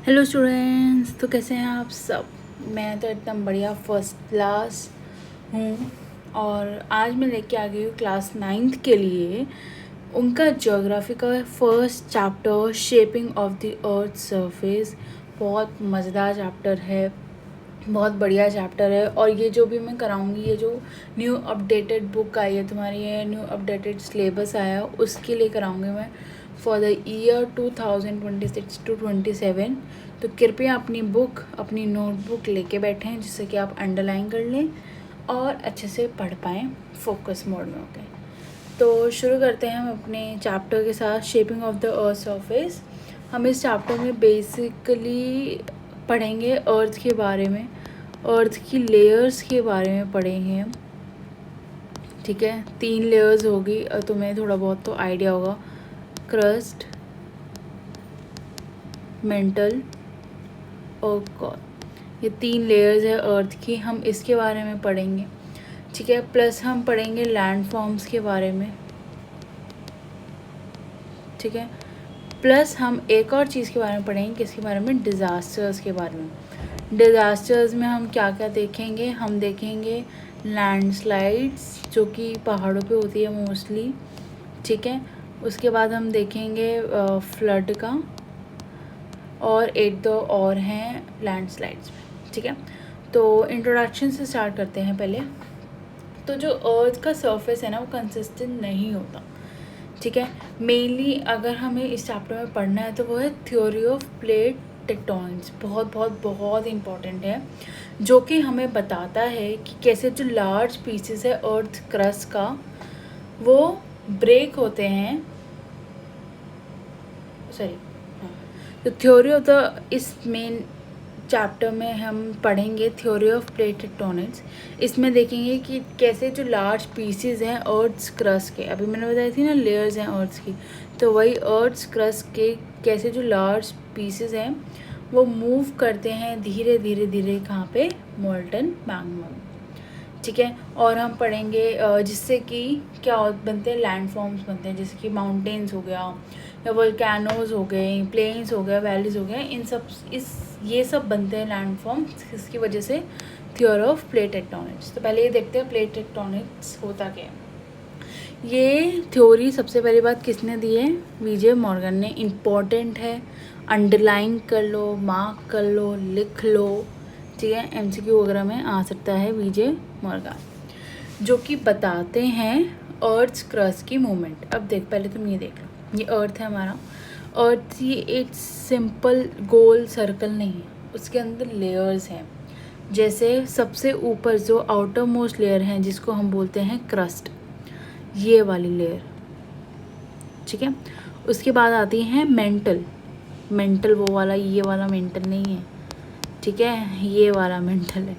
Hello students, तो कैसे हैं आप सब। मैं तो एकदम बढ़िया फर्स्ट क्लास हूँ। और आज मैं लेके आ गई हूँ क्लास 9th के लिए उनका ज्योग्राफी का first chapter shaping of the earth surface. बहुत मज़ेदार चैप्टर है, बहुत बढ़िया चैप्टर है। और ये जो भी मैं कराऊंगी, ये जो न्यू अपडेटेड बुक आई है तुम्हारी, ये न्यू अपडेटेड सिलेबस आया उसके लिए कराऊंगी मैं फॉर द ईयर 2026 to 27। तो कृपया अपनी बुक, अपनी नोटबुक लेके बैठें जिससे कि आप अंडरलाइन कर लें और अच्छे से पढ़ पाएँ फोकस मोड में होकर। तो शुरू करते हैं हम अपने चैप्टर के साथ, shaping of the earth surface. हम इस चैप्टर में बेसिकली पढ़ेंगे अर्थ के बारे में, अर्थ की लेयर्स के बारे में पढ़ेंगे हम। ठीक है, 3 लेयर्स होगी और तुम्हें थोड़ा बहुत तो आइडिया होगा। क्रस्ट, मेंटल और कोर, ये 3 लेयर्स है अर्थ की, हम इसके बारे में पढ़ेंगे। ठीक है, प्लस हम पढ़ेंगे लैंड फॉर्म्स के बारे में। ठीक है, प्लस हम एक और चीज़ के बारे में पढ़ेंगे, किसके बारे में, डिज़ास्टर्स के बारे में। डिज़ास्टर्स में हम क्या क्या देखेंगे, हम देखेंगे लैंडस्लाइड्स जो कि पहाड़ों पे होती है मोस्टली। ठीक है, उसके बाद हम देखेंगे फ्लड का, और एक दो और हैं लैंडस्लाइड्स में। ठीक है, तो इंट्रोडक्शन से स्टार्ट करते हैं पहले। तो जो अर्थ का सरफेस है ना, वो कंसिस्टेंट नहीं होता। ठीक है, मेनली अगर हमें इस चैप्टर में पढ़ना है तो वो है थ्योरी ऑफ प्लेट टेक्टोनिक्स। बहुत बहुत बहुत इम्पॉर्टेंट है, जो कि हमें बताता है कि कैसे जो लार्ज पीसेस है अर्थ क्रस्ट का, वो ब्रेक होते हैं। सॉरी, हाँ, तो थ्योरी ऑफ द, इस मेन चैप्टर में हम पढ़ेंगे थ्योरी ऑफ प्लेट टेक्टोनिक्स। इसमें देखेंगे कि कैसे जो लार्ज पीसेस हैं अर्थ क्रस्ट के, अभी मैंने बताई थी ना लेयर्स हैं अर्थ की, तो वही अर्थ क्रस्ट के कैसे जो लार्ज पीसेस हैं वो मूव करते हैं धीरे धीरे धीरे कहाँ पे, मोल्टन मैग्मा। ठीक है, और हम पढ़ेंगे जिससे कि क्या बनते हैं, लैंड फॉर्म्स बनते हैं, जैसे कि माउंटेन्स हो गया, या वोल्केनोज हो गए, प्लेन्स हो गया, वैलीज हो गए, इन सब ये सब बनते हैं लैंड फॉर्म्स, इसकी वजह से थ्योरी ऑफ प्लेट टेक्टोनिक्स। तो पहले ये देखते हैं प्लेट टेक्टोनिक्स होता क्या है। ये थ्योरी सबसे पहली बात किसने दी है, वीजे मॉर्गन ने। इम्पॉर्टेंट है, अंडरलाइन कर लो, मार्क कर लो, लिख लो। ठीक है, एमसीक्यू वगैरह में आ सकता है वीजे मॉर्गन, जो कि बताते हैं अर्थ क्रस्ट की मूवमेंट। अब देख, पहले तुम ये देख लो, ये अर्थ है हमारा। अर्थ ये एक सिंपल गोल सर्कल नहीं है, उसके अंदर लेयर्स हैं। जैसे सबसे ऊपर जो आउटर मोस्ट लेयर है जिसको हम बोलते हैं क्रस्ट, ये वाली लेयर। ठीक है, उसके बाद आती है मेंटल। मेंटल वो वाला, ये वाला मेंटल नहीं है। ठीक है, ये वाला मेंटल है,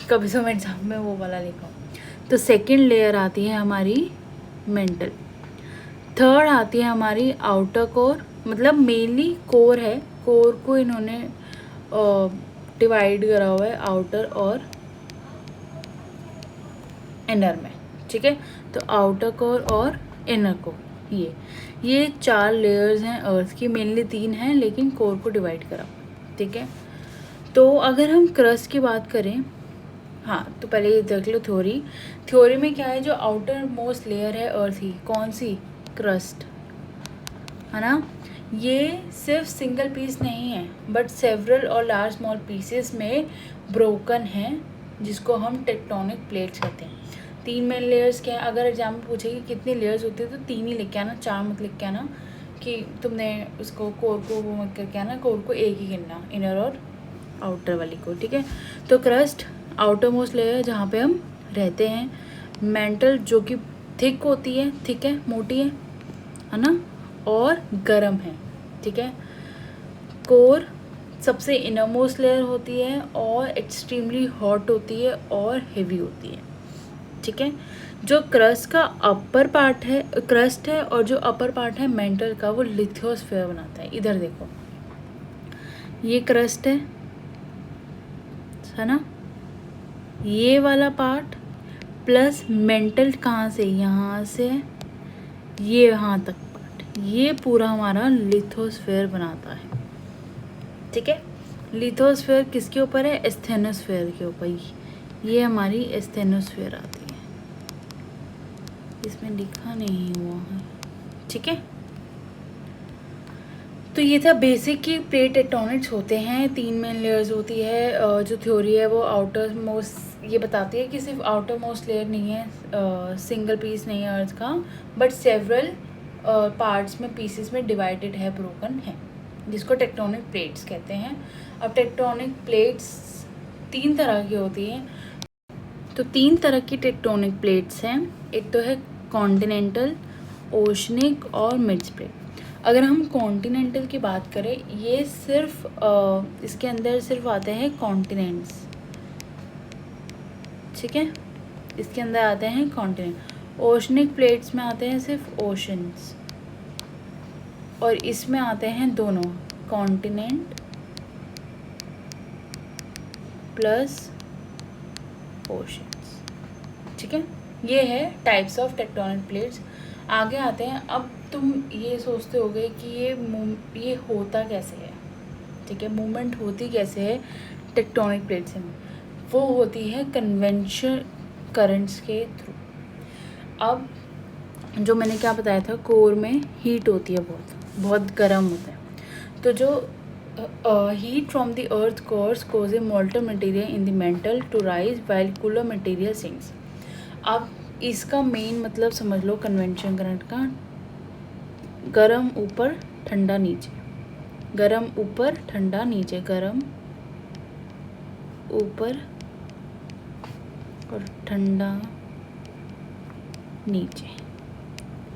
कभी तो मैं एग्जाम में वो वाला लिखा हूँ। तो सेकंड लेयर आती है हमारी मेंटल। थर्ड आती है हमारी आउटर कोर, मतलब मेनली कोर है, कोर को इन्होंने डिवाइड करा हुआ है आउटर और इनर में। ठीक है, तो आउटर कोर और इनर कोर, ये 4 लेयर्स हैं अर्थ की। मेनली 3 हैं लेकिन कोर को डिवाइड करा। ठीक है, तो अगर हम क्रस्ट की बात करें, हाँ, तो पहले ये देख लो थ्योरी। थ्योरी में क्या है, जो आउटर मोस्ट लेयर है अर्थ की, कौन सी, क्रस्ट, है ना। ये सिर्फ सिंगल पीस नहीं है, बट सेवरल और लार्ज स्मॉल पीसेस में ब्रोकन है, जिसको हम टेक्टोनिक प्लेट्स कहते हैं। 3 मेन लेयर्स क्या है, अगर एग्जाम में पूछे कि कितनी लेयर्स होती है तो 3 ही लिख के आना, 4 मत लिख के आना, कि तुमने उसको कोर को वो मत करके आना, कोर को एक ही गिनना, इनर और आउटर वाली को। ठीक है, तो क्रस्ट आउटर मोस्ट लेयर जहाँ पे हम रहते हैं। मेंटल जो कि थिक होती है, थिक है, मोटी है ना, और गर्म है। ठीक है, कोर सबसे इनर मोस्ट लेयर होती है और एक्सट्रीमली हॉट होती है और हेवी होती है। ठीक है, जो क्रस्ट का अपर पार्ट है, क्रस्ट है, और जो अपर पार्ट है मेंटल का, वो लिथोस्फीयर बनाता है। इधर देखो, ये क्रस्ट है ना, ये वाला पार्ट, प्लस मेंटल कहाँ से, यहाँ से ये यहाँ तक पार्ट, ये पूरा हमारा लिथोस्फीयर बनाता है। ठीक है। लिथोस्फीयर किसके ऊपर है? एस्थेनोस्फीयर के ऊपर। ये हमारी एस्थेनोस्फीयर आती है, इसमें लिखा नहीं हुआ है, ठीक है। तो ये था बेसिक कि प्लेट टेक्टोनिक्स होते हैं, 3 मेन लेयर्स होती है। जो थ्योरी है वो आउटर मोस्ट ये बताती है कि सिर्फ आउटर मोस्ट लेयर नहीं है, सिंगल पीस नहीं है अर्थ का, बट सेवरल पार्ट्स में, पीसेस में डिवाइडेड है, ब्रोकन है, जिसको टेक्टोनिक प्लेट्स कहते हैं। अब टेक्टोनिक प्लेट्स 3 तरह की होती हैं। तो 3 तरह की टेक्टोनिक प्लेट्स हैं। एक तो है कॉन्टिनेंटल, ओशनिक और मिड्स प्लेट। अगर हम कॉन्टिनेंटल की बात करें, ये सिर्फ इसके अंदर सिर्फ आते हैं कॉन्टिनेंट्स, ठीक है, इसके अंदर आते हैं कॉन्टिनेंट। ओशनिक प्लेट्स में आते हैं सिर्फ ओशंस, और इसमें आते हैं दोनों, कॉन्टिनेंट प्लस ओशंस, ठीक है। ये है टाइप्स ऑफ टेक्टोनिक प्लेट्स। आगे आते हैं। अब तुम ये सोचते होगे कि ये होता कैसे है, ठीक है, मूवमेंट होती कैसे है टेक्टोनिक प्लेट्स में? वो होती है कन्वेंशन करंट्स के थ्रू। अब जो मैंने क्या बताया था, कोर में हीट होती है, बहुत गर्म होता है। तो जो heat from the earth cores cause a molten material in the mantle to rise while cooler material sinks. अब इसका मेन मतलब समझ लो कन्वेंशन करंट का, गरम ऊपर ठंडा नीचे, गरम ऊपर ठंडा नीचे, गरम ऊपर और ठंडा नीचे,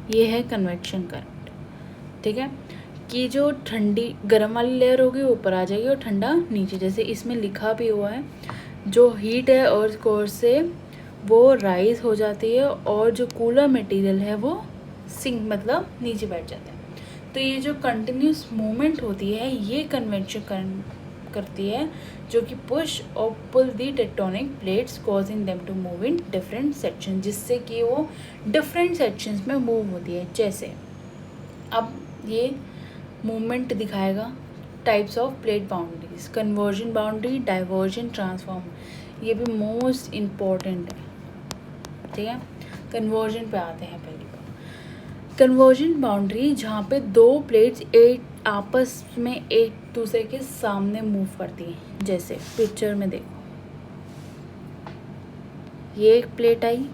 ये है कन्वेक्शन करंट, ठीक है। कि जो ठंडी गर्म वाली लेयर होगी ऊपर आ जाएगी और ठंडा नीचे, जैसे इसमें लिखा भी हुआ है, जो हीट है अर्थ कोर से वो राइज हो जाती है, और जो कूलर मटेरियल है वो सिंक मतलब नीचे बैठ जाता है। तो ये जो कंटिन्यूस मूवमेंट होती है, ये कन्वेंशन करती है, जो कि पुश और pull the tectonic plates causing them to move in different section, जिससे कि वो डिफरेंट सेक्शंस में मूव होती है। जैसे अब ये मूवमेंट दिखाएगा types of plate boundaries, conversion boundary, diversion, transform, ये भी मोस्ट इम्पॉर्टेंट है, ठीक है। कन्वर्जन पे आते हैं। पहली बार कन्वर्जन बाउंड्री, जहाँ पे 2 प्लेट्स एक आपस में एक दूसरे के सामने मूव करती हैं। जैसे पिक्चर में देखो, ये एक प्लेट आई,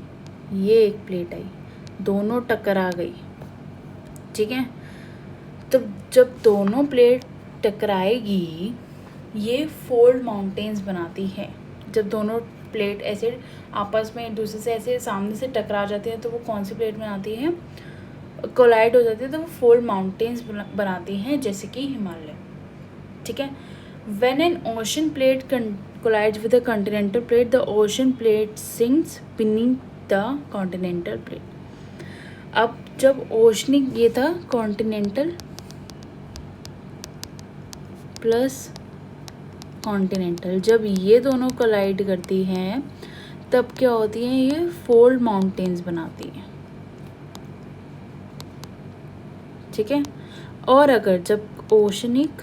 ये एक प्लेट आई, दोनों टकरा गई, ठीक है। तो जब दोनों प्लेट टकराएगी, ये फोल्ड माउंटेन्स बनाती है। जब दोनों प्लेट ऐसे आपस में एक दूसरे से ऐसे सामने से टकरा जाती है, तो वो कौन सी प्लेट बनाती है? कोलाइड हो जाती है, तो वो फोल्ड माउंटेन्स बनाती हैं, जैसे कि हिमालय, ठीक है। When an ocean plate collides with a continental plate, the ocean plate sinks beneath the continental plate. अब जब ओशनिक, ये था कॉन्टिनेंटल प्लस कॉन्टिनेंटल, जब ये दोनों कोलाइड करती हैं तब क्या होती हैं? ये फोल्ड माउंटेन्स बनाती हैं, ठीक है। और अगर जब ओशनिक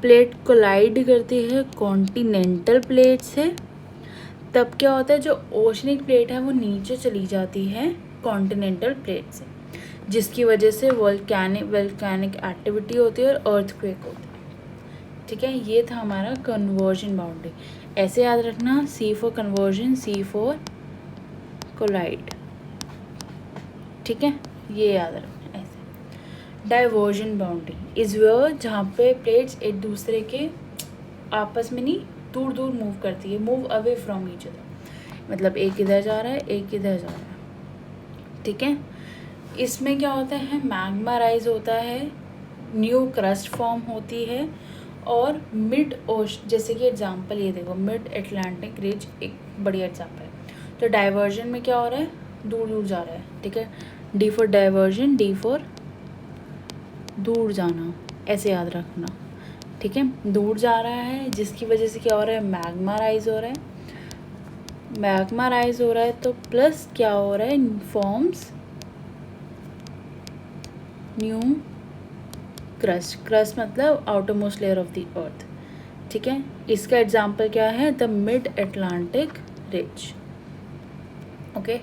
प्लेट कोलाइड करती है कॉन्टिनेंटल प्लेट से, तब क्या होता है? जो ओशनिक प्लेट है वो नीचे चली जाती है कॉन्टिनेंटल प्लेट से, जिसकी वजह से वोल्केनिक एक्टिविटी होती है और अर्थक्वेक होती है, ठीक है। ये था हमारा कन्वर्जन बाउंड्री। ऐसे याद रखना, C for conversion, C for collide, ठीक है, ये याद रखना ऐसे। डाइवर्जन बाउंड्री इज वेयर, जहाँ पे प्लेट्स एक दूसरे के आपस में नहीं, दूर दूर मूव करती है, move away from each other, मतलब एक इधर जा रहा है, एक इधर जा रहा है, ठीक है। इसमें क्या होता है? मैग्मा राइज होता है, न्यू क्रस्ट फॉर्म होती है, और मिड ओशन, जैसे कि एग्जांपल ये देखो, मिड अटलांटिक रिज एक बढ़िया एग्जांपल है। तो डाइवर्जन में क्या हो रहा है? दूर दूर जा रहा है, ठीक है। D for diversion, D for दूर जाना, ऐसे याद रखना, ठीक है। दूर जा रहा है, जिसकी वजह से क्या हो रहा है? मैग्मा राइज हो रहा है, मैग्मा राइज हो रहा है, तो प्लस क्या हो रहा है? फॉर्म्स न्यू क्रस्ट मतलब outer most layer of the अर्थ, ठीक है। इसका एग्जाम्पल क्या है, the mid Atlantic ridge, okay.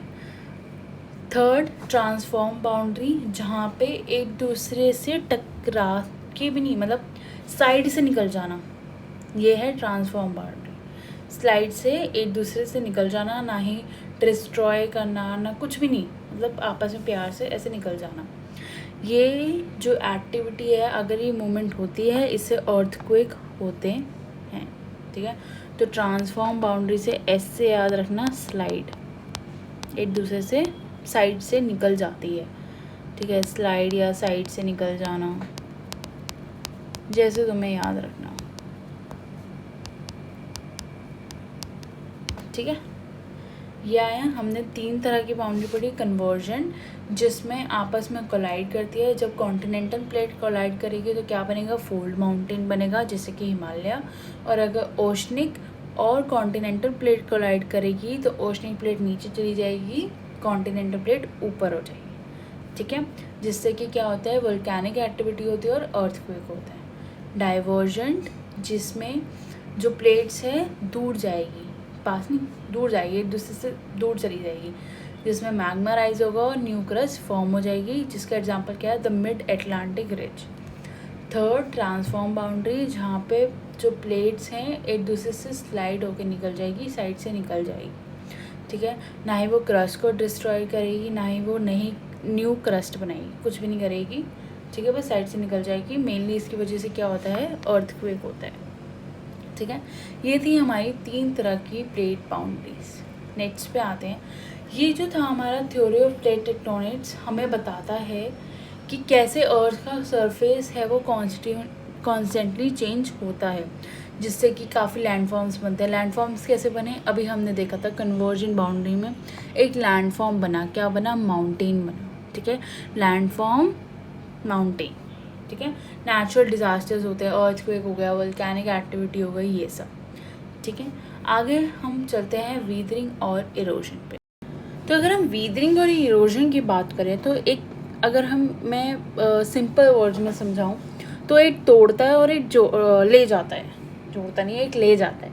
Third, transform boundary, जहाँ पे एक दूसरे से टकरा के भी नहीं, मतलब साइड से निकल जाना, ये है ट्रांसफॉर्म बाउंड्री। स्लाइड से एक दूसरे से निकल जाना, ना ही डिस्ट्रॉय करना, ना कुछ भी नहीं, मतलब आपस में प्यार से ऐसे निकल जाना। ये जो एक्टिविटी है, अगर ये मूवमेंट होती है, इससे अर्थक्वेक होते हैं, ठीक है। तो ट्रांसफॉर्म बाउंड्री से एस से याद रखना, स्लाइड, एक दूसरे से साइड से निकल जाती है, ठीक है। स्लाइड या साइड से निकल जाना, जैसे तुम्हें याद रखना, ठीक है। ये आया, हमने 3 तरह की बाउंड्री पढ़ी। कन्वर्जन, जिसमें आपस में कोलाइड करती है, जब कॉन्टिनेंटल प्लेट कोलाइड करेगी तो क्या बनेगा, फोल्ड माउंटेन बनेगा, जैसे कि हिमालय। और अगर ओशनिक और कॉन्टिनेंटल प्लेट कोलाइड करेगी तो ओशनिक प्लेट नीचे चली जाएगी, कॉन्टिनेंटल प्लेट ऊपर हो जाएगी, ठीक है। जिससे कि क्या होता है, वोल्केनिक एक्टिविटी होती है और अर्थक्वेक होता है। डाइवर्जेंट, जिसमें जो प्लेट्स है दूर जाएगी, पास नहीं, दूर जाएगी, एक दूसरे से दूर चली जाएगी, जिसमें मैग्मा राइज होगा और न्यू क्रस्ट फॉर्म हो जाएगी, जिसका एग्जांपल क्या है, the mid Atlantic ridge. Third, transform boundary, जहाँ पे जो प्लेट्स हैं एक दूसरे से स्लाइड होकर निकल जाएगी, साइड से निकल जाएगी, ठीक है। ना ही वो क्रस्ट को डिस्ट्रॉय करेगी, ना ही वो न्यू क्रस्ट बनाएगी, कुछ भी नहीं करेगी, ठीक है, बस साइड से निकल जाएगी। मेनली इसकी वजह से क्या होता है, अर्थक्वेक होता है, ठीक है। ये थी हमारी 3 तरह की प्लेट बाउंड्रीज। नेक्स्ट पे आते हैं। ये जो था हमारा थ्योरी ऑफ प्लेट टेक्टोनिक्स, हमें बताता है कि कैसे अर्थ का सरफेस है वो कॉन्स्टेंटली चेंज होता है, जिससे कि काफ़ी लैंडफॉर्म्स बनते हैं। लैंडफॉर्म्स कैसे बने, अभी हमने देखा था कन्वर्जन बाउंड्री में एक लैंडफॉर्म बना, क्या बना, माउंटेन बना, ठीक है। लैंडफॉर्म, माउंटेन, ठीक है। नेचुरल डिज़ास्टर्स होते हैं, अर्थक्वेक हो गया, वोल्केनिक एक्टिविटी हो गई, ये सब, ठीक है। आगे हम चलते हैं वीदरिंग और इरोजन पे। तो अगर हम वीदरिंग और इरोजन की बात करें तो अगर मैं सिंपल वर्ड्स में समझाऊं तो एक तोड़ता है और एक ले जाता है, जोड़ता नहीं है, एक ले जाता है,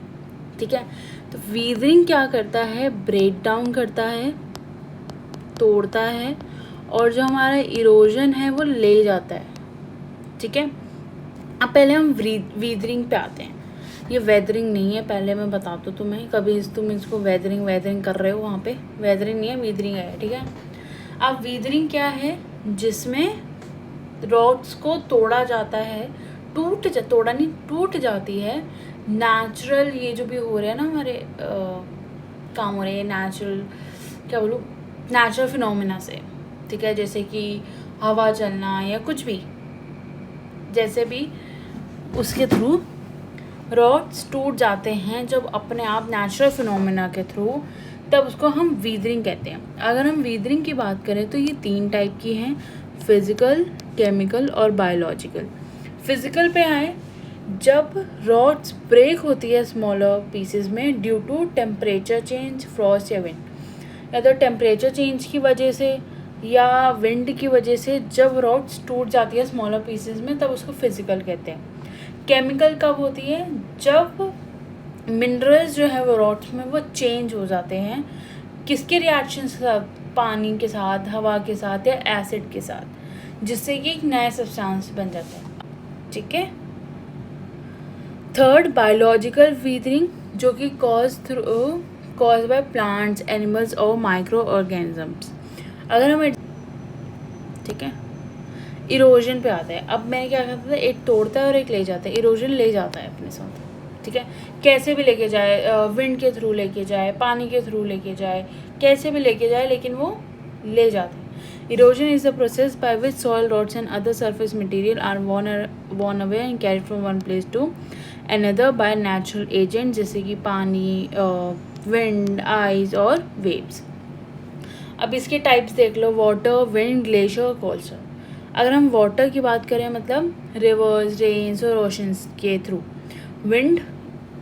ठीक है। तो वीदरिंग क्या करता है, ब्रेक डाउन करता है, तोड़ता है, और जो हमारा इरोजन है वो ले जाता है, ठीक है। अब पहले हम वीदरिंग पे आते हैं। ये वेदरिंग नहीं है, पहले मैं बता दूँ तुम्हें, कभी तुम इसको वेदरिंग कर रहे हो, वहाँ पे वेदरिंग नहीं है, वीदरिंग है, ठीक है। अब वीदरिंग क्या है, जिसमें रॉड्स को तोड़ा जाता है, तोड़ा नहीं, टूट जाती है। नेचुरल ये जो भी हो रहे हैं ना हमारे काम हो रहे हैं, नेचुरल क्या बोलूँ, नेचुरल फिनोमिना से, ठीक है, जैसे कि हवा चलना या कुछ भी, जैसे भी उसके थ्रू रॉड्स टूट जाते हैं जब अपने आप नेचुरल फिनोमेना के थ्रू, तब उसको हम वीदरिंग कहते हैं। अगर हम वीदरिंग की बात करें तो ये 3 टाइप की हैं, फिज़िकल, केमिकल और बायोलॉजिकल। फिज़िकल पे आए, जब रॉड्स ब्रेक होती है स्मॉलर पीसेस में due to temperature change, frost या विंड, या तो टेम्परेचर चेंज की वजह से या विंड की वजह से जब रॉड्स टूट जाती है स्मॉलर पीसेस में, तब उसको फिज़िकल कहते हैं। केमिकल कब होती है, जब मिनरल्स जो है वो रॉड्स में वो चेंज हो जाते हैं, किसके रिएक्शन के साथ, पानी के साथ, हवा के साथ या एसिड के साथ, जिससे कि एक नया सब्सटेंस बन जाता है, ठीक है। थर्ड, बायोलॉजिकल वीदरिंग, जो कि कॉज बाय प्लांट्स, एनिमल्स और माइक्रो ऑर्गेनिजम्स। अगर हमें, ठीक है। इरोजन पे आता है। अब मैंने क्या कहा था, एक तोड़ता है और एक ले जाता है। इरोजन ले जाता है अपने साथ, ठीक है, कैसे भी लेके जाए, विंड के थ्रू लेके जाए, पानी के थ्रू लेके जाए, कैसे भी लेके जाए, लेकिन वो ले जाता है। Erosion is the process by which soil, rocks and other surface material are worn away and carried from one place to another by natural agent, जैसे कि पानी, विंड, आइस और वेव्स। अब इसके टाइप्स देख लो, वाटर, विंड, ग्लेशियर और कोल्सर। अगर हम वाटर की बात करें, मतलब रिवर्स, रेन्स और ओशंस के through. Wind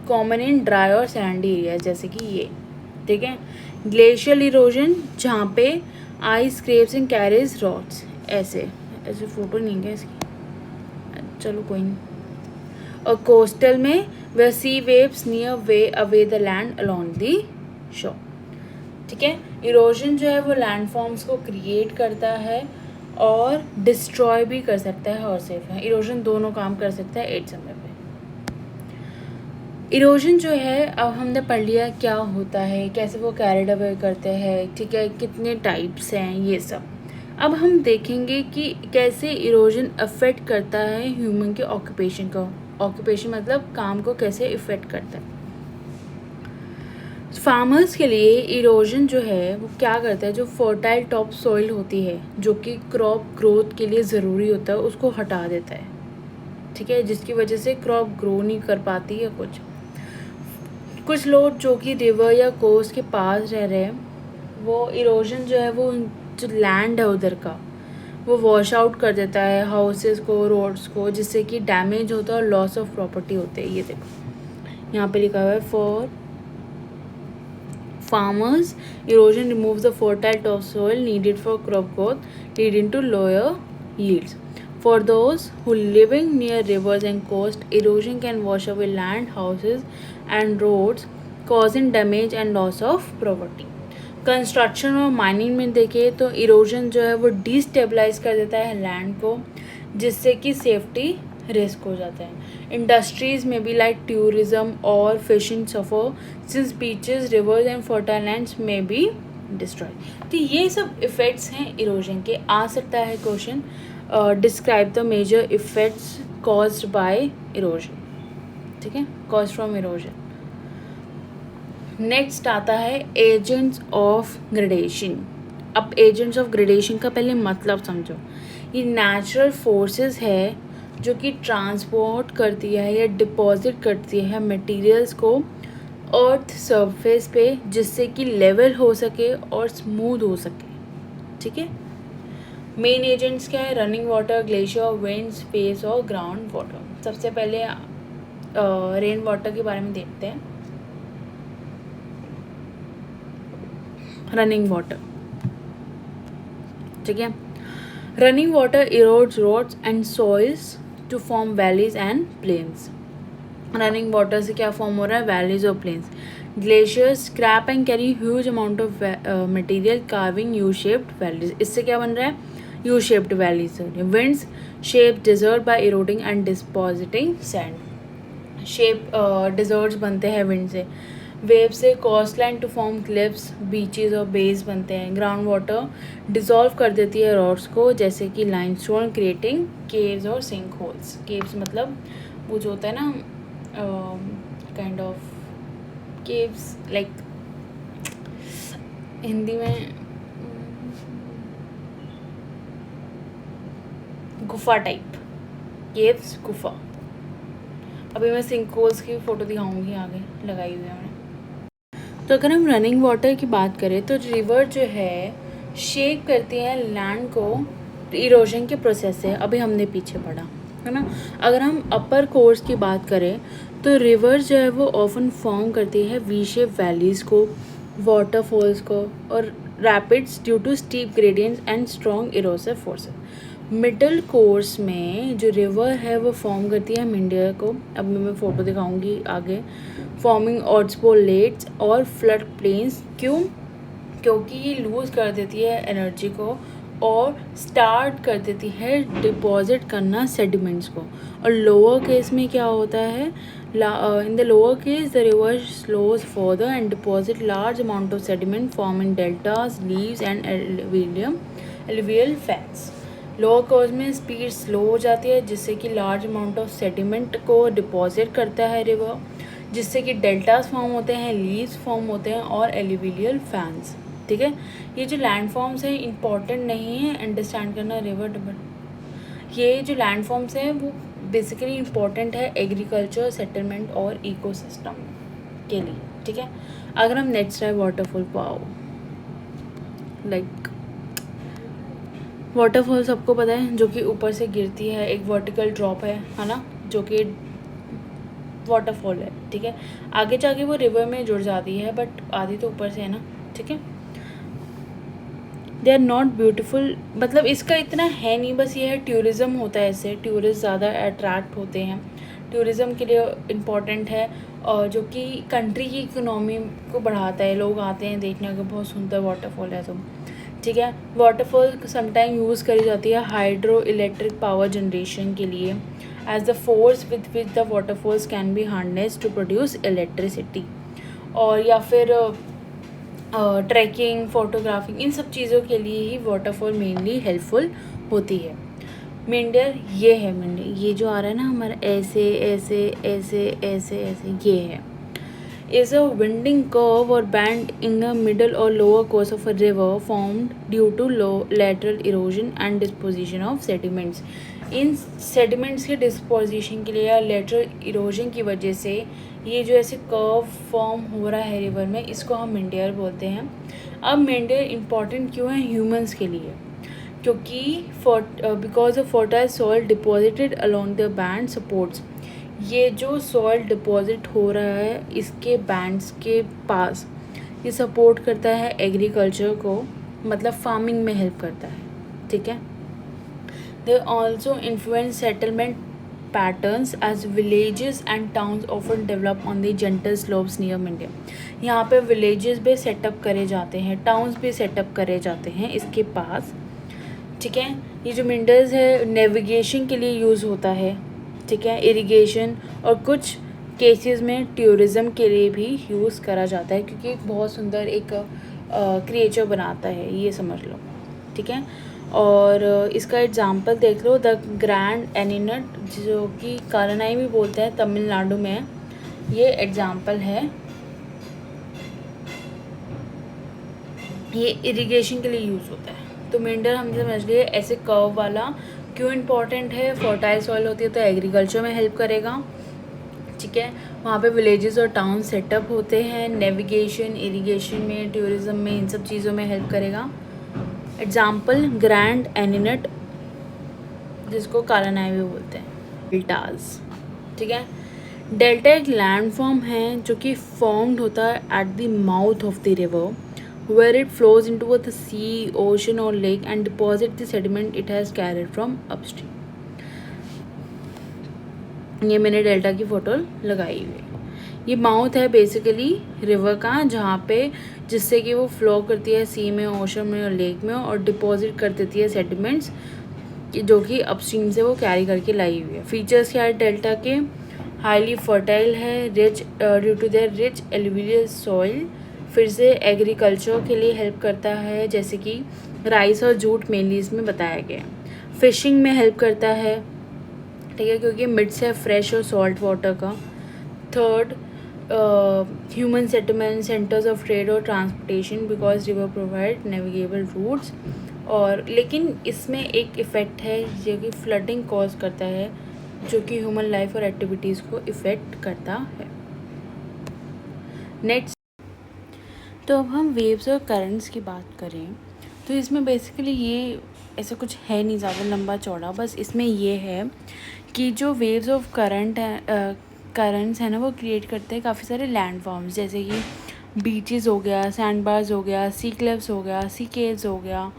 common in dry और सैंडी एरिया, जैसे कि ये, ठीक है। ग्लेशियल इरोजन, जहाँ पे ice scrapes and carries rocks, ऐसे फोटो नहीं है इसकी, चलो कोई नहीं। और कोस्टल में वे sea waves wear away the land along the shore. ठीक है, इरोजन जो है वो लैंड फॉर्म्स को क्रिएट करता है और डिस्ट्रॉय भी कर सकता है और सेफ है। इरोजन दोनों काम कर सकता है एक समय पे। इरोजन जो है, अब हमने पढ़ लिया क्या होता है, कैसे वो कैरिड अवे करते हैं, ठीक है, कितने टाइप्स हैं, ये सब। अब हम देखेंगे कि कैसे इरोजन अफेक्ट करता है ह्यूमन के ऑक्यूपेशन को। ऑक्यूपेशन मतलब काम को कैसे इफेक्ट करता है। फार्मर्स के लिए इरोजन जो है वो क्या करता है, जो फर्टाइल टॉप सॉइल होती है जो कि क्रॉप ग्रोथ के लिए ज़रूरी होता है, उसको हटा देता है। ठीक है, जिसकी वजह से क्रॉप ग्रो नहीं कर पाती है। कुछ लोग जो कि रिवर या कोस्ट के पास रह रहे हैं, वो इरोजन जो है वो जो लैंड है उधर का वो वॉश आउट कर देता है हाउसेस को, रोड्स को, जिससे कि डैमेज होता है और लॉस ऑफ प्रॉपर्टी होते हैं। ये देखो यहाँ पे लिखा हुआ है, for farmers, erosion removes the fertile topsoil needed for crop growth, leading to lower yields. For those who living near rivers and coast, erosion can wash away land, houses, and roads, causing damage and loss of property. Construction और mining में देखें तो erosion जो है वो destabilise कर देता है लैंड को, जिससे कि सेफ्टी रिस्क हो जाता है। इंडस्ट्रीज में भी लाइक टूरिज्म और fishing suffer since beaches, reverse and fertile lands में भी डिस्ट्रॉय। तो ये सब इफ़ेक्ट्स हैं इरोजन के। आ सकता है question, describe the major effects caused by erosion. ठीक है, कॉज फ्रॉम इरोजन। नेक्स्ट आता है एजेंट्स ऑफ ग्रेडेशन। अब एजेंट्स ऑफ ग्रेडेशन का पहले मतलब समझो। ये नेचुरल फोर्सेस है जो कि ट्रांसपोर्ट करती है या डिपॉजिट करती है मटेरियल्स को अर्थ सरफेस पे, जिससे कि लेवल हो सके और स्मूथ हो सके। ठीक है, मेन एजेंट्स क्या है, running water, glacier, wind, space और ग्राउंड वाटर। सबसे पहले रेन वाटर के बारे में देखते हैं। रनिंग वाटर, ठीक है, running water erodes rocks and soils to form valleys and plains. Running water से क्या फॉर्म हो रहा है, वैलीज और plains. Glaciers scrape and carry huge amount of material carving U shaped valleys. इससे क्या बन रहा है, U shaped valleys. Winds shape desert by eroding and depositing sand. Shape deserts बनते हैं विंड से। वेव से coastline to form cliffs, beaches और बेस बनते हैं। ग्राउंड वाटर डिसॉल्व कर देती है रॉड्स को, जैसे कि लाइमस्टोन, क्रिएटिंग केव्स और सिंक होल्स। केव्स मतलब वो जो होता है ना, kind of caves, like Hindi में गुफा टाइप, केव्स, गुफा। अभी मैं सिंक होल्स की फ़ोटो दिखाऊंगी, आगे लगाई हुई है मैंने। तो अगर हम रनिंग वाटर की बात करें तो रिवर जो है शेप करती है लैंड को इरोजन के प्रोसेस से, अभी हमने पीछे पढ़ा है ना। अगर हम अपर कोर्स की बात करें तो रिवर जो है वो ऑफन फॉर्म करती है वी शेप वैलीज़ को, वाटरफॉल्स को और rapids due to steep gradients and strong erosive forces. Middle course में जो रिवर है वो फॉर्म करती है मिंडियर को, अब मैं फ़ोटो दिखाऊंगी आगे, फॉर्मिंग ऑट्सबो लेक्स और फ्लड प्लेन्स। क्यों, क्योंकि ये लूज़ कर देती है एनर्जी को और स्टार्ट कर देती है डिपॉजिट करना सेडिमेंट्स को। और लोअर केस में क्या होता है, in the lower case the river slows further and deposit large amount of sediment forming deltas, leaves and alluvial fats. Lower course में स्पीड स्लो हो जाती है, जिससे कि लार्ज अमाउंट ऑफ सेडिमेंट को डिपॉजिट करता है रिवर, जिससे कि डेल्टास फॉर्म होते हैं, लीव्स फॉर्म होते हैं और एलुवियल फैंस। ठीक है, ये जो लैंड फॉर्म्स हैं इंपॉर्टेंट नहीं है अंडरस्टैंड करना रिवर। ये जो लैंड फॉर्म्स हैं वो बेसिकली इंपॉर्टेंट है एग्रीकल्चर, सेटलमेंट और इकोसिस्टम के लिए। ठीक है, अगर हम नेक्स्ट है वाटरफॉल, पाओ लाइक वाटरफॉल सबको पता है जो कि ऊपर से गिरती है, एक वर्टिकल ड्रॉप है ना, जो कि वाटरफॉल है। ठीक है, आगे जाके वो रिवर में जुड़ जाती है, बट आधी तो ऊपर से है ना। ठीक है, दे आर नॉट ब्यूटीफुल, मतलब इसका इतना है नहीं, बस ये है टूरिज़्म होता है, इससे टूरिस्ट ज़्यादा अट्रैक्ट होते हैं, टूरिज़्म के लिए इम्पॉर्टेंट है, और जो कि कंट्री की इकोनॉमी को बढ़ाता है, लोग आते हैं देखने को, बहुत सुंदर वाटरफॉल है। तो ठीक है, वाटरफॉल समटाइम यूज़ करी जाती है हाइड्रो इलेक्ट्रिक पावर जनरेशन के लिए, as the force with which the waterfalls can be harness to produce electricity, और या फिर ट्रैकिंग, फोटोग्राफिंग, इन सब चीज़ों के लिए ही वाटरफॉल मेनली हेल्पफुल होती है। मेंढर ये है, मेंढर ये जो आ रहा है ना हमारा ऐसे ऐसे ऐसे ऐसे ऐसे, ये है is a winding curve or bend in the middle or lower course of a river formed due to low lateral erosion and disposition of sediments. In sediments के डिस्पोजिशन के लिए या लेटरल इरोजन की वजह से ये जो ऐसे कर्व फॉर्म हो रहा है रिवर में, इसको हम मेंढर बोलते हैं। अब मेंढर इम्पॉर्टेंट क्यों है ह्यूमंस के लिए? क्योंकि because of fertile soil deposited along the band supports, ये जो सॉइल डिपॉजिट हो रहा है इसके बैंड्स के पास, ये सपोर्ट करता है एग्रीकल्चर को, मतलब फार्मिंग में हेल्प करता है। ठीक है, they also influence settlement patterns as villages and towns often develop on the gentle slopes near meanders. यहाँ पे विलेजेस भी सेटअप करे जाते हैं, टाउन्स भी सेटअप करे जाते हैं इसके पास। ठीक है, ये जो मेंढर्स है नेविगेशन के लिए यूज़ होता है। ठीक है, इरिगेशन और कुछ केसेस में टूरिज़्म के लिए भी यूज़ करा जाता है, क्योंकि बहुत सुंदर एक क्रिएचर बनाता है, ये समझ लो। ठीक है, और इसका एग्जांपल देख लो, द ग्रैंड एनिनट, जो कि कालनाई भी बोलते हैं, तमिलनाडु में ये एग्जांपल है। ये इरिगेशन के लिए यूज़ होता है। तो मेंढर हम समझ लिए ऐसे कर्व वाला क्यों इम्पॉर्टेंट है, फर्टाइल सॉइल होती है तो एग्रीकल्चर में हेल्प करेगा। ठीक है, वहाँ पे विलेजेस और टाउन सेटअप होते हैं, नेविगेशन, इरिगेशन में, टूरिज़्म में, इन सब चीज़ों में हेल्प करेगा। एग्जाम्पल ग्रैंड एनिनट, जिसको कालानाई भी बोलते हैं, डेल्टाज। ठीक है, डेल्टा एक लैंड फॉर्म है जो कि फॉर्म्ड होता है at the mouth of the river where it flows into the sea, ocean or lake and deposit the sediment it has carried from upstream. ये मैंने डेल्टा की फ़ोटो लगाई हुई है। ये माउथ है बेसिकली रिवर का, जहाँ पे जिससे कि वो फ्लो करती है सी में, ओशन में और लेक में, और डिपॉजिट कर देती है सेडिमेंट्स जो कि अपस्ट्रीम से वो कैरी करके लाई हुई है। फीचर्स क्या है डेल्टा के? हाईली फर्टाइल है, rich due to their rich alluvial soil, फिर से एग्रीकल्चर के लिए हेल्प करता है, जैसे कि राइस और जूट मेनली इसमें बताया गया है। फिशिंग में हेल्प करता है, ठीक है, क्योंकि मिड्स है फ्रेश और सॉल्ट वाटर का। Third, human settlement, centres of trade और transportation, because river provide navigable routes. और लेकिन इसमें एक इफ़ेक्ट है जो कि फ्लडिंग कॉज करता है, जो कि ह्यूमन लाइफ और एक्टिविटीज़ को इफ़ेक्ट करता है। नेक्स्ट, तो अब हम वेव्स और करंट्स की बात करें तो इसमें बेसिकली ये ऐसा कुछ है नहीं ज़्यादा लंबा चौड़ा, बस इसमें ये है कि जो वेव्स ऑफ करंट्स है ना, वो क्रिएट करते हैं काफ़ी सारे लैंड फॉर्म्स, जैसे कि बीचेस हो गया, सैंड बार्स हो गया, सी क्लिफ्स हो गया, सी केव्स हो गया,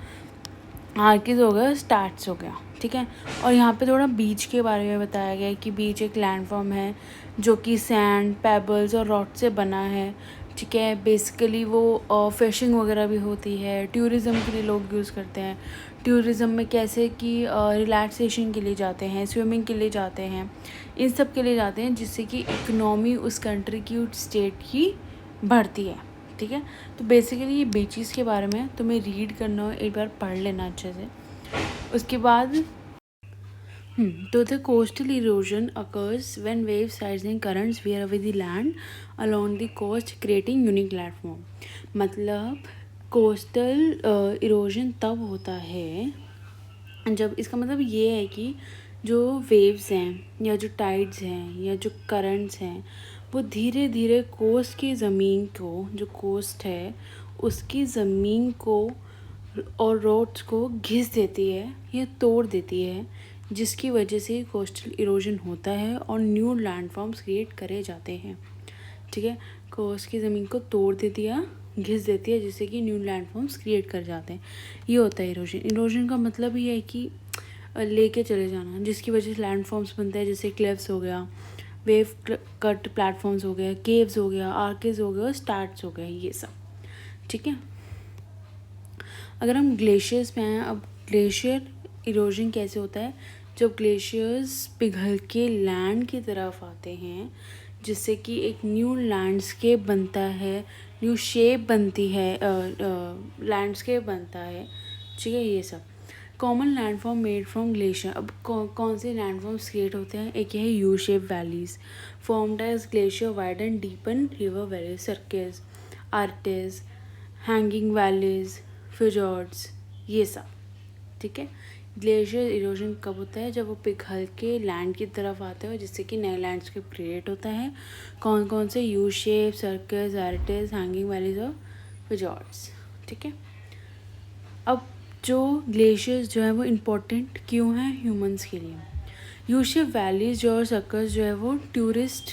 आर्किस हो गया, स्टार्ट्स हो गया। ठीक है, और यहाँ पे थोड़ा बीच के बारे में बताया गया है कि बीच एक लैंडफॉर्म है जो कि सैंड, पेबल्स और रॉक से बना है। ठीक है, बेसिकली वो फिशिंग वगैरह भी होती है, टूरिज़्म के लिए लोग यूज़ करते हैं। टूरिज़्म में कैसे कि रिलैक्सेशन के लिए जाते हैं, स्विमिंग के लिए जाते हैं, इन सब के लिए जाते हैं, जिससे कि इकनॉमी उस कंट्री की, उस स्टेट की बढ़ती है। ठीक है, तो बेसिकली ये बीचेस के बारे में तुम्हें रीड करना हो, एक बार पढ़ लेना अच्छे से। उसके बाद तो the coastal erosion occurs when waves rising currents wear away the land along the coast creating unique platform. मतलब कोस्टल इरोजन तब होता है जब, इसका मतलब ये है कि जो वेव्स हैं या जो टाइड्स हैं या जो करंट्स हैं वो धीरे धीरे कोस्ट की ज़मीन को, जो कोस्ट है उसकी ज़मीन को और रोड्स को घिस देती है या तोड़ देती है, जिसकी वजह से कोस्टल इरोजन होता है और न्यू लैंडफॉर्म्स क्रिएट करे जाते हैं। ठीक है, कोस्ट की ज़मीन को तोड़ दे दिया घिस देती है, जिससे कि न्यू लैंडफॉर्म्स क्रिएट कर जाते हैं। ये होता है इरोजन। इरोजन का मतलब ये है कि लेके चले जाना, जिसकी वजह से लैंडफॉर्म्स बनते हैं, जैसे क्लिफ्स हो गया, वेव कट प्लेटफॉर्म्स हो गया, केव्स हो गया, आर्केज हो गया और स्टार्ट्स हो गए, ये सब। ठीक है, अगर हम ग्लेशियर्स में आए, अब ग्लेशियर इरोजन कैसे होता है, जब ग्लेशियर्स पिघल के लैंड की तरफ आते हैं, जिससे कि एक न्यू लैंडस्केप बनता है, न्यू शेप बनती है, लैंडस्केप बनता है। ठीक है, ये सब common landform made from glacier. अब कौन से लैंडफॉर्म्स क्रिएट होते हैं, एक है U shape valleys formed as glacier widen deepen river valley circles, aretes, hanging valleys, fjords, ये सब। ठीक है, ग्लेशियर इरोजन कब होता है, जब वो पिघल के लैंड की तरफ आते हैं, जिससे कि नए लैंडस्केप क्रिएट होता है। कौन कौन से, U shape, circles, aretes, hanging valleys और फिजॉर्ड्स। ठीक है, अब जो ग्लेशियर्स जो है वो इम्पोर्टेंट क्यों हैं ह्यूमंस के लिए। यू शेप वैलीज जो और सर्कल्स जो है वो टूरिस्ट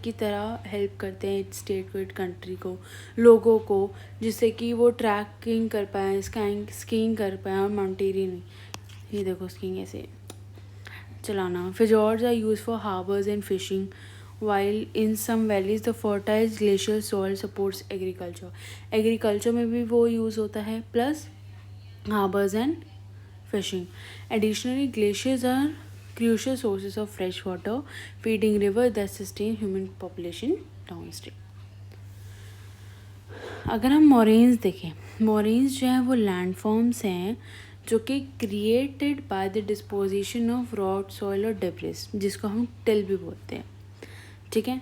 की तरह हेल्प करते हैं स्टेट को, कंट्री को, लोगों को, जिससे कि वो ट्रैकिंग कर पाएँ, स्कीइंग कर पाएँ और माउंटेनियरिंग। ये देखो स्कीइंग ऐसे चलाना। Fjords are use for harbours and fishing, while in some valleys the fertile glacial soil supports agriculture. Agriculture में भी वो यूज़ होता है, plus harbors and fishing. Additionally, glaciers are crucial sources of fresh water, feeding rivers that sustain human population downstream. अगर हम moraines देखें, moraines जो है वो लैंडफॉर्म्स हैं जो कि created by the disposition of rod, soil और डेब्रिस, जिसको हम टिल भी बोलते हैं। ठीक है,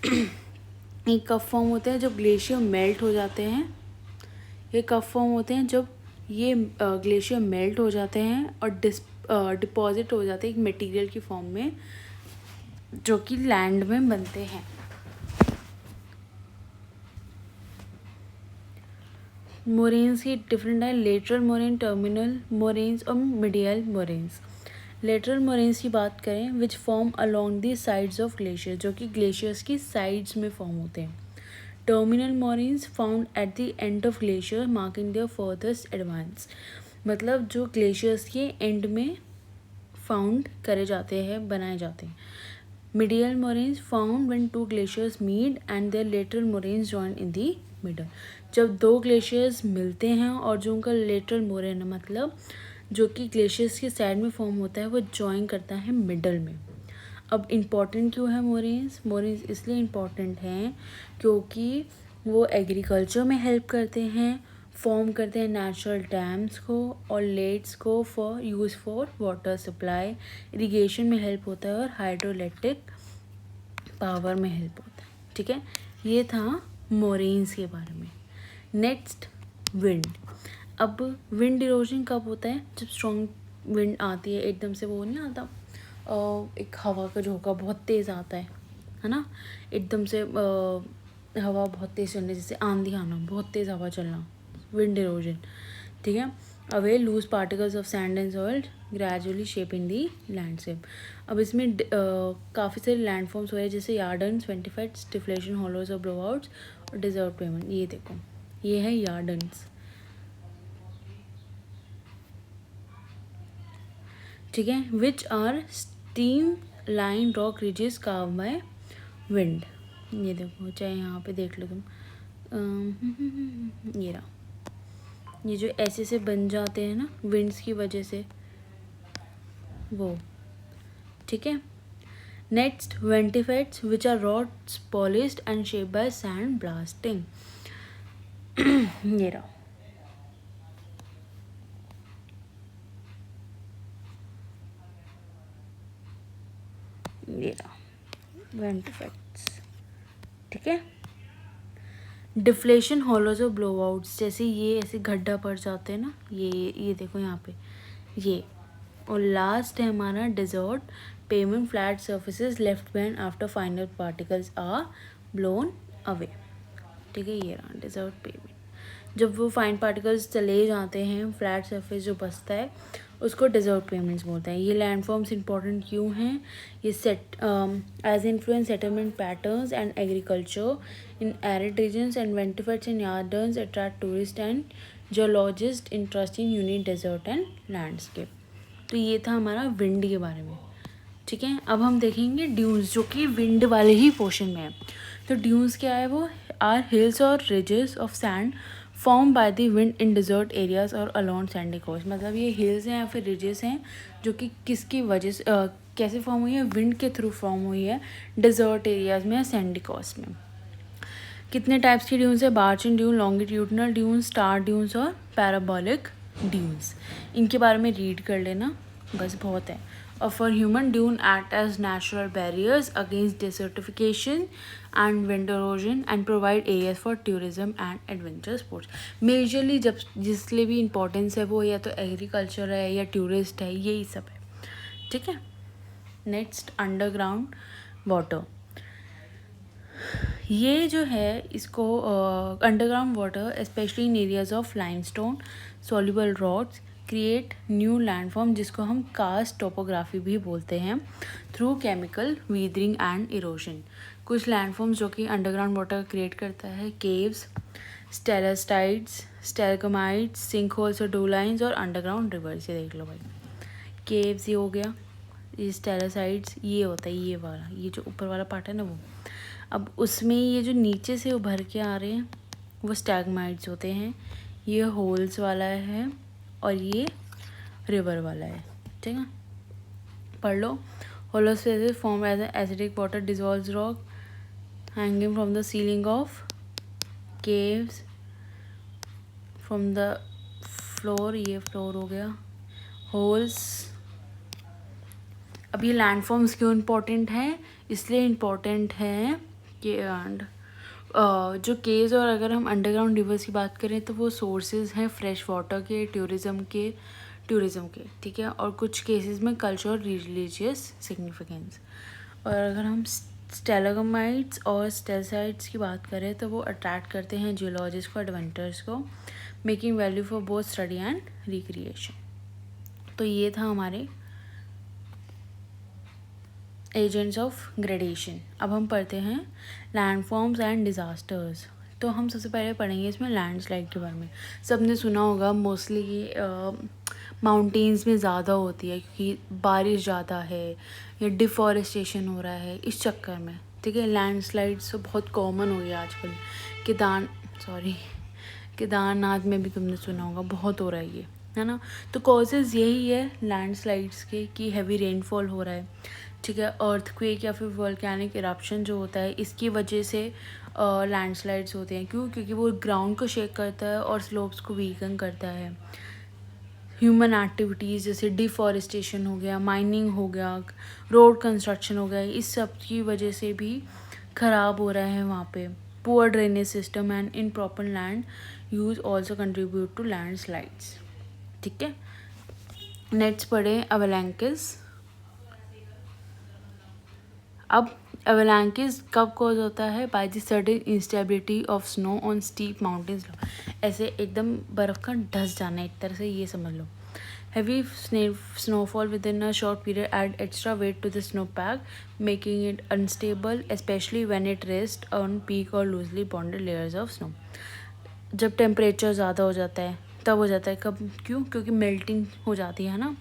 एक कप फॉर्म होता है जब ग्लेशियर मेल्ट हो जाते हैं। ये कप फॉर्म होते हैं जब ये ग्लेशियर मेल्ट हो जाते हैं और डिपॉजिट हो जाते हैं एक मटेरियल की फॉर्म में, जो कि लैंड में बनते हैं। मोरेन्स की डिफरेंट है, लेटरल मोरेन, टर्मिनल मोरेन्स और मिडियल मोरेन्स। लेटरल मोरेन्स की बात करें, which form along the sides of glacier, जो कि ग्लेशियर्स की साइड्स में फॉर्म होते हैं। Terminal moraines found at the end of glacier marking their furthest advance, मतलब जो ग्लेशियर्स के एंड में फाउंड करे जाते हैं, बनाए जाते हैं। Medial moraines found when two glaciers meet and their lateral moraines join in the middle, जब दो ग्लेशियर्स मिलते हैं और जो उनका लेटरल मोरेन है, मतलब जो कि ग्लेशियर्स के साइड में फॉर्म होता है, वो जॉइन करता है मिडल में। अब इम्पॉर्टेंट क्यों है मोरेन्स? मोरेन्स इसलिए इम्पॉर्टेंट हैं क्योंकि वो एग्रीकल्चर में हेल्प करते हैं, फॉर्म करते हैं नेचुरल डैम्स को और लेक्स को for use for water supply, irrigation में हेल्प होता है और हाइड्रो इलेक्ट्रिक पावर में हेल्प होता है। ठीक है, ये था मोरेन्स के बारे में। Next, wind. अब विंड इरोजन कब होता है? जब स्ट्रॉन्ग विंड आती है, एकदम से वो नहीं आता, एक हवा का झोंका बहुत तेज़ आता है ना, एकदम से हवा बहुत तेज़ चलने, जैसे आंधी आना, बहुत तेज़ हवा चलना, विंड इरोजन। ठीक है, away loose particles of sand and soil gradually shaping the landscape. अब इसमें काफ़ी सारे लैंडफॉर्म्स हुए हैं, जैसे यार्डन्स, वेंटिफाइड्स, डिफ्लेशन, हॉलोज और ब्लोआउट्स और डिजर्व पेमेंट। ये देखो, ये है यार्डन्स। ठीक है, which are streamline rock ridges carved by wind. ये देखो, चाहे यहाँ पे देख लो तुम, ये रहा, ये जो ऐसे से बन जाते हैं ना विंड्स की वजह से, वो। ठीक है, next, ventifacts which are rocks polished and shape by sand blasting. ये रहा, ये रहा वेंटिफाइड्स। ठीक है, डिफ्लेशन, हॉलोज और ब्लोआउट्स, जैसे ये ऐसे गड्ढा पड़ जाते हैं ना, ये देखो यहाँ पे ये। और लास्ट है हमारा desert pavement, flat surfaces left behind after final particles are blown away. ठीक है, ये रहा डिजर्ट पेमेंट। जब वो फाइन पार्टिकल्स चले जाते हैं, फ्लैट सरफेस जो बचता है उसको डेजर्ट पेमेंट्स बोलते हैं। ये लैंडफॉर्म्स इंपॉर्टेंट क्यों हैं? ये as influence settlement patterns and agriculture in arid regions and ventifacts and yardangs attract tourist and geologist interest in unique desert and landscape. तो ये था हमारा विंड के बारे में, ठीक है। अब हम देखेंगे ड्यून्स, जो कि विंड वाले ही पोर्शन में है। तो ड्यून्स क्या है? वो आर हिल्स और ridges of sand form by the wind in desert areas और अलॉन्ग सैंडी कोस्ट। मतलब ये हिल्स हैं या फिर रिजेस हैं जो कि किसकी वजह से कैसे फॉर्म हुई है? विंड के थ्रू फॉर्म हुई है डिजर्ट एरियाज में या सैंडी कोस्ट में। कितने टाइप्स की ड्यून्स है? Barchan dune, longitudinal dunes, star dunes और पैराबोलिक ड्यून्स। इनके बारे में रीड कर लेना, बस बहुत है। और for human, dune act as natural barriers against desertification and wind erosion and provide areas for tourism and adventure sports. Majorly जब जिस लिए भी इंपॉर्टेंस है वो या तो एग्रीकल्चर है या टूरिस्ट है, यही सब है, ठीक है। Next, underground water. ये जो है इसको underground water specially in areas of limestone soluble rocks create new landform, जिसको हम कास्ट टोपोग्राफी भी बोलते हैं, through chemical weathering and erosion. कुछ लैंडफॉर्म्स जो कि अंडरग्राउंड वाटर क्रिएट करता है: केव्स, स्टेलास्टाइट्स, स्टैलगमाइट्स, सिंक होल्स और डोलाइंस और अंडरग्राउंड रिवर्स। ये देख लो भाई, केव्स ये हो गया, ये स्टेलासाइट्स ये होता है, ये वाला, ये जो ऊपर वाला पार्ट है ना वो। अब उसमें ये जो नीचे से उभर के आ रहे हैं वो स्टैगमाइट्स होते हैं, ये होल्स वाला है और ये रिवर वाला है, ठीक है। पढ़ लो। होलोस्फेसिस form as acidic water dissolves rock hanging from the ceiling of caves from the floor, ये फ्लोर हो गया। होल्स। अब ये लैंडफॉर्म्स क्यों इम्पोर्टेंट हैं? इसलिए इम्पोर्टेंट है कि जो केव्स और अगर हम अंडरग्राउंड रिवर्स की बात करें तो वो सोर्सेज हैं फ्रेश वाटर के, टूरिज़्म के, ठीक है। और कुछ केसेस में कल्चर और रिलीजियस सिग्निफिकेंस। और अगर हम स्टेलागमाइट्स और स्टेलसाइट्स की बात करें तो वो अट्रैक्ट करते हैं जियोलॉजिस्ट को, एडवेंचर्स को, making value for both study and recreation. तो ये था हमारे एजेंट्स ऑफ ग्रेडेशन। अब हम पढ़ते हैं लैंडफॉर्म्स एंड डिज़ास्टर्स। तो हम सबसे पहले पढ़ेंगे इसमें लैंडस्लाइड के बारे में। सबने सुना होगा मोस्टली माउंटेन्स में ज़्यादा होती है क्योंकि बारिश ज़्यादा है या डिफॉरेस्टेशन हो रहा है, इस चक्कर में, ठीक है। लैंडस्लाइड्स तो बहुत कॉमन हो गया आजकल। केदारनाथ में भी तुमने सुना होगा, बहुत हो रहा है ना। तो कॉजेज़ यही है लैंडस्लाइड्स के कि हैवी रेनफॉल हो रहा है, ठीक है। अर्थक्वेक या फिर वोल्केनिक इरप्शन जो होता है इसकी वजह से लैंडस्लाइड्स होते हैं। क्योंकि वो ग्राउंड को शेक करता है और स्लोप्स को वीकन करता है। ह्यूमन एक्टिविटीज़ जैसे डिफॉरेस्टेशन हो गया, माइनिंग हो गया, रोड कंस्ट्रक्शन हो गया, इस सब की वजह से भी ख़राब हो रहा है वहाँ पे। Poor drainage system and improper land use also contribute to landslides, ठीक है। नेक्स्ट पढ़े अवलैंकिस। अब अवलैंकिस कब कॉज होता है? By the sudden instability of snow on steep mountains. ऐसे एकदम बर्फ़ का ढस जाना, एक तरह से ये समझ लो। Heavy snowfall within a short period add extra weight to the snow pack, making it unstable especially when it rest on peak और loosely bonded layers of snow. जब टेम्परेचर ज़्यादा हो जाता है तब हो जाता है। कब? क्योंकि मेल्टिंग हो जाती है ना,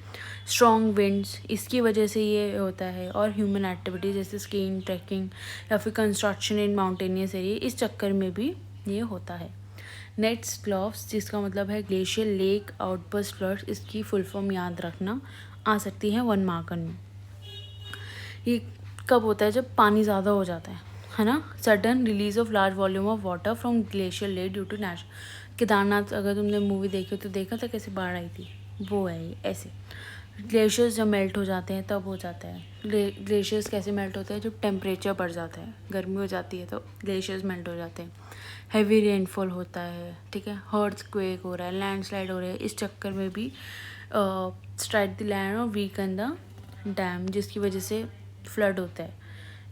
स्ट्रॉन्ग विंड्स, इसकी वजह से ये होता है। और ह्यूमन एक्टिविटीज़ जैसे स्कीइंग, ट्रैकिंग या फिर कंस्ट्रक्शन इन माउंटेनियस एरिया, इस चक्कर में भी ये होता है। नेक्स्ट ग्लोव्स, जिसका मतलब है ग्लेशियर लेक आउटबर्स्ट फ्लड्स, इसकी फुल फॉर्म याद रखना आ सकती है 1 मार्कर में। ये कब होता है? जब पानी ज़्यादा हो जाता है ना। Sudden release of large volume of water from glacier lake due to Kedarnath अगर तुमने मूवी देखी हो तो देखा था कैसे बाढ़ आई थी, वो है ये ऐसे। ग्लेशियर्स जब मेल्ट हो जाते हैं तब हो जाता है। ग्लेशियर्स कैसे मेल्ट होते हैं? जब टेम्परेचर बढ़ जाता है, गर्मी हो जाती है तो ग्लेशियर्स मेल्ट हो जाते हैं। हैवी रेनफॉल होता है, ठीक है। अर्थक्वेक हो रहा है, लैंडस्लाइड हो रहा है, इस चक्कर में भी स्ट्राइक द लैंड और वीकन द डैम, जिसकी वजह से फ्लड होता है,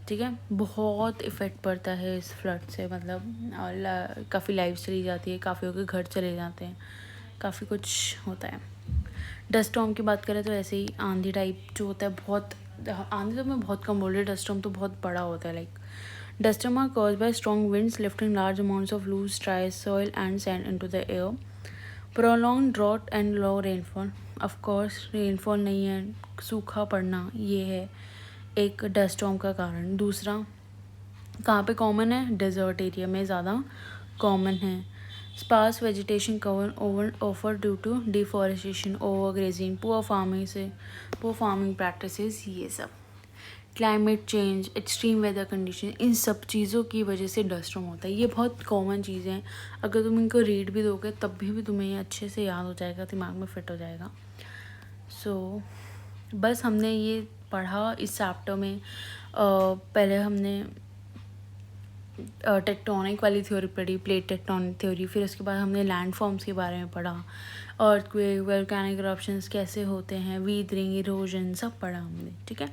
ठीक है। बहुत इफ़ेक्ट पड़ता है इस फ्लड से, मतलब काफ़ी लाइफ चली जाती है, काफ़ियों के घर चले जाते हैं, काफ़ी कुछ होता है। डस्ट स्टॉर्म की बात करें तो ऐसे ही आंधी टाइप जो होता है, बहुत आंधी तो मैं बहुत कम बोल रही, डस्ट स्टॉर्म तो बहुत बड़ा होता है। Like dust storm are caused by strong winds lifting large amounts of loose dry soil and sand into the air, prolong drought and low rainfall. Of course rainfall नहीं है, सूखा पड़ना, ये है एक डस्ट स्टॉर्म का कारण। दूसरा कहाँ पे कॉमन है, डेजर्ट एरिया में ज़्यादा कॉमन है। Sparse vegetation cover over offer due to deforestation, overgrazing, poor farming practices, ये सब। Climate change, extreme weather condition, इन सब चीज़ों की वजह से डस्ट स्टॉर्म होता है। ये बहुत कॉमन चीज़ें हैं, अगर तुम इनको रीड भी दोगे तब भी तुम्हें ये अच्छे से याद हो जाएगा, दिमाग में फिट हो जाएगा। सो बस हमने ये पढ़ा इस चैप्टर में। पहले हमने टेक्टोनिक वाली थ्योरी पढ़ी, प्लेट टेक्टोनिक थ्योरी, फिर उसके बाद हमने लैंड फॉर्म्स के बारे में पढ़ा, अर्थक्वेक, वोल्केनिक इरप्शंस कैसे होते हैं, वीदरिंग, इरोजन, सब पढ़ा हमने, ठीक है।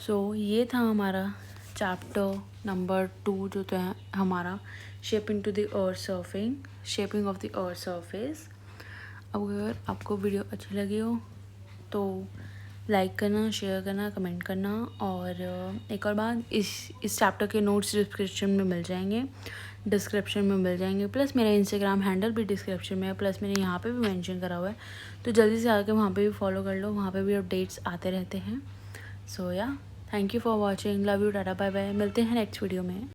सो ये था हमारा चैप्टर नंबर 2 जो तो है हमारा shaping to the earth surfing, shaping of the earth surface. अगर आपको वीडियो अच्छी लगी हो तो लाइक करना, शेयर करना, कमेंट करना। और एक और बात, इस चैप्टर के नोट्स डिस्क्रिप्शन में मिल जाएंगे, प्लस मेरा इंस्टाग्राम हैंडल भी डिस्क्रिप्शन में है, प्लस मैंने यहाँ पे भी मेंशन करा हुआ है, तो जल्दी से आके वहाँ पे भी फॉलो कर लो, वहाँ पे भी अपडेट्स आते रहते हैं। So yeah thank you for watching, love you, tata, bye bye, मिलते हैं नेक्स्ट वीडियो में।